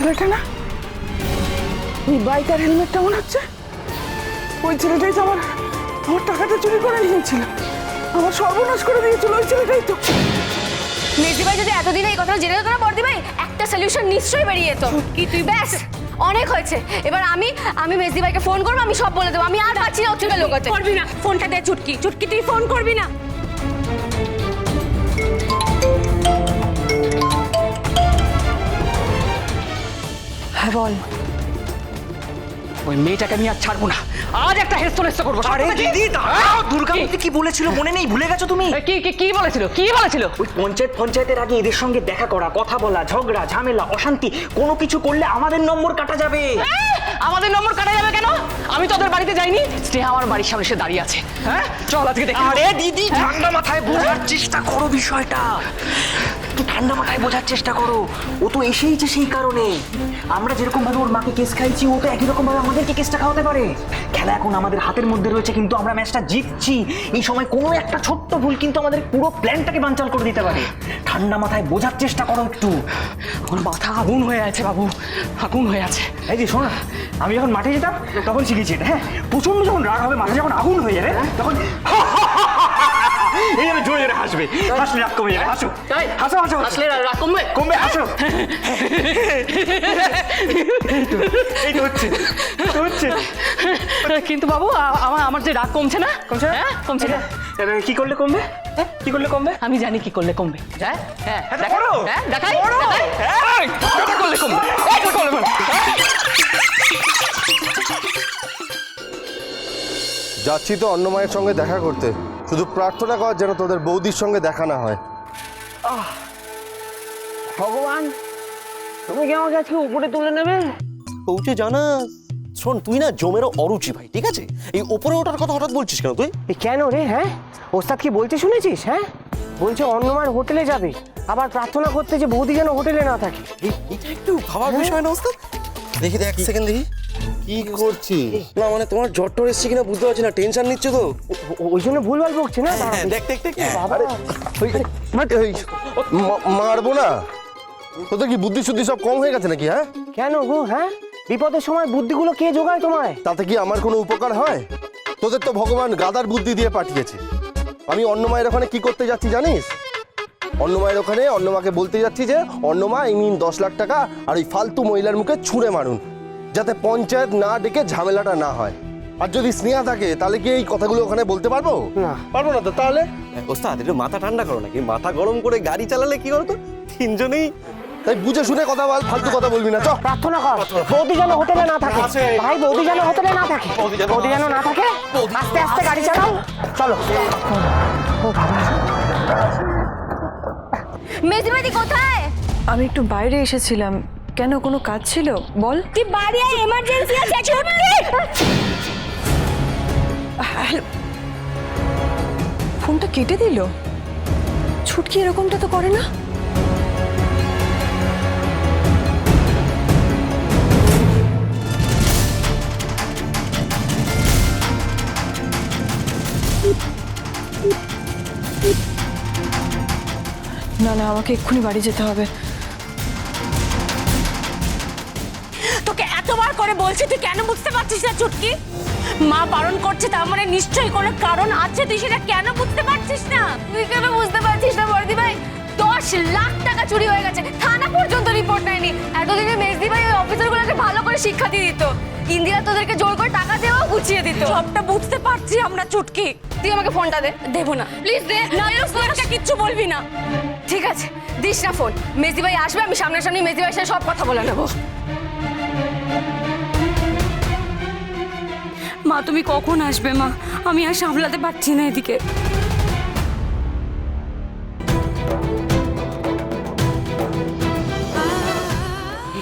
ছেলেটা না, ওই বাইক আর হেলমেটটা মনে হচ্ছে ওই ছেলেটাই তো আমার আমার টাকাটা চুরি করে নিয়েছিল, আমার সর্বনাশ করে দিয়েছিল ওই ছেলেটাই তো। মেজদি ভাই যদি এতদিন এই কথা জেনে যেত না বর্দি ভাই, একটা সলিউশন নিশ্চয়ই বেরিয়ে যেত। কি তুই ব্যাস অনেক হয়েছে, এবার আমি মেজদি ভাইকে ফোন করবো, আমি সব বলে দেবো। আমি আর পাচ্ছি না ওর থেকে লোকাতে। করবি না, ফোনটা দে চুটকি। চুটকি তুই ফোন করবি না। হ্যাঁ বল। ওই মেয়েটাকে আমি আর ছাড়বো না, আজ একটা হেস্তনেস্ত করবো। আরে দিদি দাঁড়াও, দুর্গামূর্তি কি বলেছিল মনে নেই? ভুলে গেছো তুমি? কি কি কি বলেছিল, কি বলেছিল? ওই পঞ্চায়েতের আগে এদের সঙ্গে দেখা করা, কথা বলা, ঝগড়া ঝামেলা অশান্তি কোনো কিছু করলে আমাদের নম্বর কাটা যাবে। আমাদের নম্বর কাটা যাবে কেন? আমি তো ওদের বাড়িতে যাইনি, স্নেহা আমার বাড়ির সামনে এসে দাঁড়িয়ে আছে। হ্যাঁ চল আজকে দেখি। আরে দিদি ঠান্ডা মাথায় বোঝার চেষ্টা করো বিষয়টা, একটু ঠান্ডা মাথায় বোঝার চেষ্টা করো। ও তো এসেইছে সেই কারণে। আমরা যেরকম ভাবে ওর মাকে কেস খাইছি, ও তো একই রকম ভাবে আমাদেরকে কেসটা খাওয়াতে পারে। খেলা এখন আমাদের হাতের মধ্যে রয়েছে, কিন্তু আমরা ম্যাচটা জিতছি। এই সময় কোনো একটা ছোট্ট ভুল কিন্তু আমাদের পুরো প্ল্যানটাকে বানচাল করে দিতে পারে। ঠান্ডা মাথায় বোঝার চেষ্টা করো একটু। আমার মাথা আগুন হয়ে আছে বাবু, আগুন হয়ে আছে। এই যে শোনা, আমি যখন মাঠে যেতাম তখন শিখেছি এটা। হ্যাঁ, প্রচন্ড যখন রাগ হবে, মাথা যখন আগুন হয়ে যাবে তখন এইভাবে জোরে জোরে হাসবে, হাসলে রাগ কমে যাবে। হাসো হাসো হাসো, আসলে রাগ কমবে? কমবে, হাসো। এই তো হচ্ছে হচ্ছে। কিন্তু বাবু আমার যে রাগ কমছে না, কমছে না, কমছে না। কি করলে কমবে? কি করলে কমবে? আমি জানি কি করলে কমবে। হ্যাঁ হ্যাঁ করো। হ্যাঁ দেখাই, কি করলে কমবে? কি করলে কমবে? যাচ্ছি তো অন্য মায়ের সঙ্গে দেখা করতে, শুধু প্রার্থনা কর যেন তোদের বৌদির সঙ্গে দেখা না হয়। ভগবান, তুমি কি আমাকে আজকে উপরে তুলে নেবে? পৌঁছে জানা। শোন, তুই না জমেরও অরুচি ভাই, ঠিক আছে? এই ওপরে ওঠার কথা হঠাৎ বলছিস কেন তুই? কেন রে? হ্যাঁ, ওস্তাদ কি বলতে শুনেছিস? হ্যাঁ, বলছে অন্যমার হোটেলে যাবে, আবার প্রার্থনা করতে যে বৌদি যেন হোটেলে না থাকে। এটা একটু ভাবার বিষয় না ওস্তাদ? দেখি এক সেকেন্ড দেখি। কি করছিস? না মানে তোমার জ্বর টর এসছে কিনা বুঝতে পারছি না, টেনশন নিচ্ছ তো? ওই জন্য ভুলভাল বকছে না? হ্যাঁ দেখ দেখ দেখ। বাবা, মারবো না? তোদের কি বুদ্ধি শুদ্ধি সব কম হয়ে গেছে নাকি? হ্যাঁ, কেন গো? হ্যাঁ, বিপদের সময় বুদ্ধিগুলো কে জোগায় তোমায়? তাতে কি আমার কোনো উপকার হয়? তোদের তো ভগবান গাদার বুদ্ধি দিয়ে পাঠিয়েছে। আমি অন্য মায়ের ওখানে কি করতে যাচ্ছি জানিস? অন্য মায়ের ওখানে অন্য মাকে বলতে যাচ্ছি যে অন্য মা এই নিন 10 লাখ টাকা, আর ওই ফালতু মহিলার মুখে ছুঁড়ে মারুন, যাতে পঞ্চায়েত না ডেকে ঝামেলাটা না হয়। আর যদি স্নেহা থাকে তাহলে কি এই কথাগুলো ওখানে বলতে পারবো? না। পারবো না তো তাহলে? ওস্তাদ একটু মাথা ঠান্ডা করো নাকি? মাথা গরম করে গাড়ি চালালে কি করতো? তিনজনেই তাই বুঝে শুনে কথা বল, ফালতু কথা বলবি না। চ প্রার্থনা কর বৌদি যেন হোটেলে না থাকে। ভাই, বৌদি যেন হোটেলে না থাকে, বৌদি যেন না থাকে। আস্তে আস্তে গাড়ি চালাও, চলো। ও বাবা, মেজদি ভাই কোথায়? আমি একটু বাইরে এসেছিলাম। কেন, কোনো কাজ ছিল? বল। তুই বাড়ি আয়, এমার্জেন্সি আছে। ফোনটা কেটে দিল। ছুটকি এরকমটা তো করে না। না না, আমাকে এক্ষুনি বাড়ি যেতে হবে। তোকে এতবার করে বলছি, তুই কেন বুঝতে পারছিস না চুটকি? মা বারণ করছে, তার মানে নিশ্চয়ই কোনো কারণ আছে। তুই সেটা কেন বুঝতে পারছিস না? তুই কেন বুঝতে পারছিস না বর্দি ভাই? 10 লাখ টাকা চুরি হয়ে গেছে, থানা পর্যন্ত রিপোর্ট নেয়নি। এতদিনে মেজদি ভাই ওই অফিসারগুলোকে ভালো করে শিক্ষা দিয়ে দিত। ইন্দিরা তোদেরকে জোর করে টাকা দেওয়াও গুছিয়ে দিত। সবটা বুঝতে পারছি আমরা চুটকি। তুই আমাকে ফোনটা দে। দেবো না, প্লিজ দে। না আমাকে কিচ্ছু বলবি না। ঠিক আছে, দিস না ফোন। মেজদি ভাই আসবে, আমি সামনাসামনি মেজদি ভাইয়ের সাথে সব কথা বলে নেবো। মা তুমি কখন আসবে? মা, আমি আর সামলাতে পারছি না এদিকে।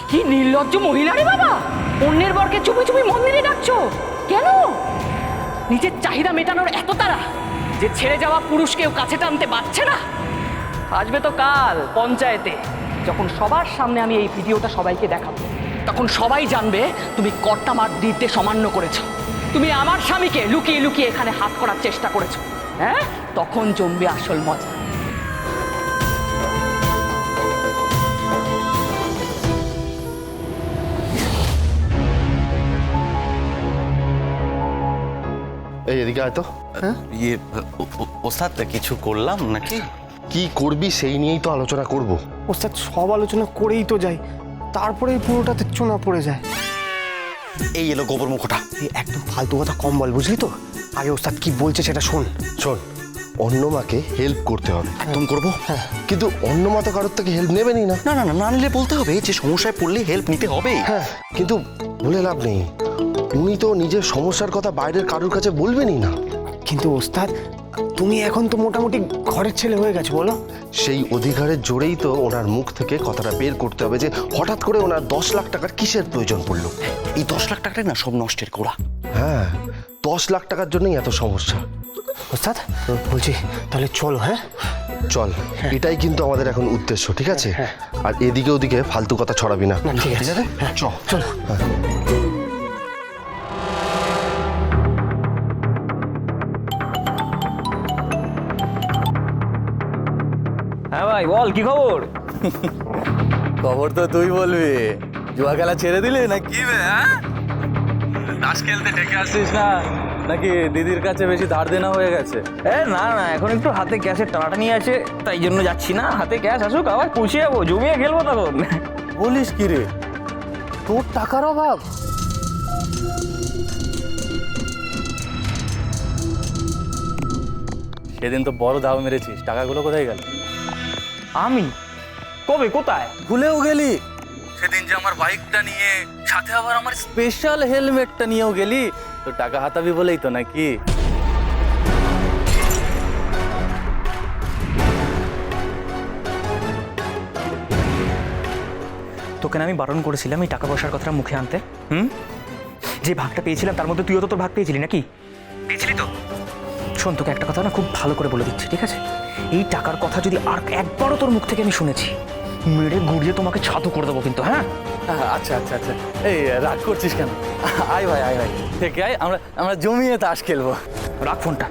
কি নির্লজ্জ মহিলা রে বাবা! অন্যের বরকে চুপি চুপি মন্দিরে ডাকছো কেন? নিজের চাহিদা মেটানোর এত তাড়া যে ছেড়ে যাওয়া পুরুষকেও কাছে টানতে পারছে না। আসবে তো কাল পঞ্চায়েতে, যখন সবার সামনে আমি এই ভিডিওটা সবাইকে দেখাবো, তখন সবাই জানবে তুমি কর্তামার নির্দেশ অমান্য করেছো। তুমি আমার স্বামীকে লুকিয়ে লুকিয়ে এখানে হাত করার চেষ্টা করেছো। হ্যাঁ, তখন জমবে আসল মজা। এই এদিকে আয় তো। ইয়ে ওস্তাদ কিছু করলাম নাকি? কি করবি সেই নিয়েই তো আলোচনা করব। ওস্তাদ সব আলোচনা করেই তো যাই, তারপরে পুরোটাতে চুনা পড়ে যায়। এই এলো গোবর মুখোটা। এই একদম ফালতু কথা কম বল, বুঝলি তো? আগে ওস্তাদ কি বলছে সেটা শোন। শোন, অন্যমাকে হেল্প করতে হবে। একদম করবো। কিন্তু অন্যমা তো কারোর থেকে হেল্প নেবেনই না। না না না, না নিলে বলতে হবে যে সমস্যায় পড়লে হেল্প নিতে হবে। হ্যাঁ, কিন্তু বলে লাভ নেই, উনি তো নিজের সমস্যার কথা বাইরের কারোর কাছে বলবেনই না। কিন্তু ওস্তাদ তুমি এখন তো মোটামুটি ঘরের ছেলে হয়ে গেছো, বলো? সেই অধিকারের জোরেই তো ওনার মুখ থেকে কথাটা বের করতে হবে যে হঠাৎ করে ওনার 10 লাখ টাকার কিসের প্রয়োজন পড়লো। এই 10 লাখ টাকাটাই না সব নষ্টের গোড়া। হ্যাঁ, 10 লাখ টাকার জন্যই এত সমস্যা। ওস্তাদ বলছি তাহলে চলো। হ্যাঁ চল, এটাই কিন্তু আমাদের এখন উদ্দেশ্য, ঠিক আছে? আর এদিকে ওদিকে ফালতু কথা ছড়াবি না। ঠিক আছে, চলো। হ্যাঁ ভাই বল, কি খবর? খবর তো তুই বলবি। জুয়া খেলা ছেড়ে দিলি না কি বে? তাস খেলতে ডেকে আসছিস না নাকি দিদির কাছে বেশি ধার দেনা হয়ে গেছে? না না, এখন একটু হাতে ক্যাশের টানাটানি আছে, তাই জন্য যাচ্ছি না। হাতে ক্যাশ আসুক, আবার পুষিয়ে যাবো, জমিয়ে খেলবো তখন। বলিস কি রে, তোর টাকার অভাব? সেদিন তো বড় দাও মেরেছিস, টাকাগুলো কোথায় গেল? আমি? কবে, কোথায়? ভুলেও গেলি? সেদিন যে আমার বাইকটা নিয়ে সাথে আবার আমার স্পেশাল হেলমেটটা নিয়েও গেলি, তো টাকা হাতাবি বলেই তো নাকি? তোকে না আমি বারণ করেছিলাম এই টাকা পয়সার কথাটা মুখে আনতে? যে ভাগটা পেয়েছিলাম তার মধ্যে তুইও তো তোর ভাগ পেয়েছিলি নাকি? পেয়েছিলি তো? শোন, তোকে একটা কথা না খুব ভালো করে বলে দিচ্ছি, ঠিক আছে? এই টাকার কথা যদি আর একবারও তোর মুখ থেকে আমি শুনেছি, মেরে গুড়িয়ে তোমাকে ছাতু করে দেবো কিন্তু। হ্যাঁ আচ্ছা আচ্ছা আচ্ছা, এই রাগ করছিস কেন? আয় ভাই, আয় ভাই, থেকে আয়, আমরা জমিয়ে তাস খেলবো। রাখ ফোনটা।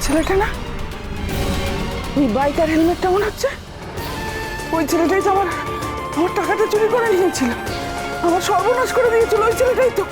ছেলেটা না, ওই বাইক আর হেলমেটটা মনে হচ্ছে ওই ছেলেটাই তো আমার টাকাটা চুরি করে নিয়েছিল, আমার সর্বনাশ করে দিয়েছিল ওই ছেলেটাই তো।